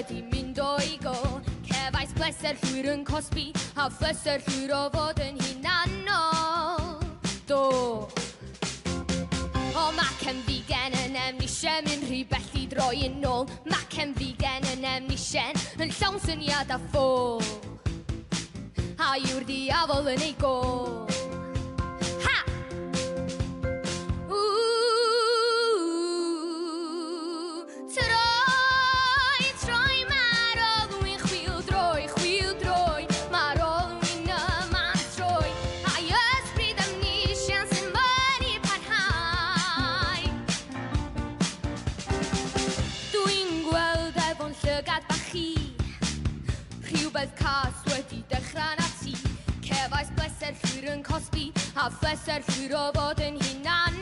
wedi mynd o'i go. Cefais bleser llwyr yn cosbi a phleser llwyr o fod yn hunanol. Do. O macen figen yn emnisien mynd rhy bell i droi yn ôl. Macen figen yn emnisien yn llawn syniad a ffôl. A yw'r diafol yn ei gôl. Ha! Troi, mae'r olwyn chwil droi. Mae'r olwyn yma'n troi. A'i ysbryd amnisian sy'n mynd i parhau. Dwi'n gweld efo'n llygad bach chi rhywbeth cas wedi dechrau'n ati. Cefais bleser llwyr yn cosbi a phleser llwyr o fod yn hunan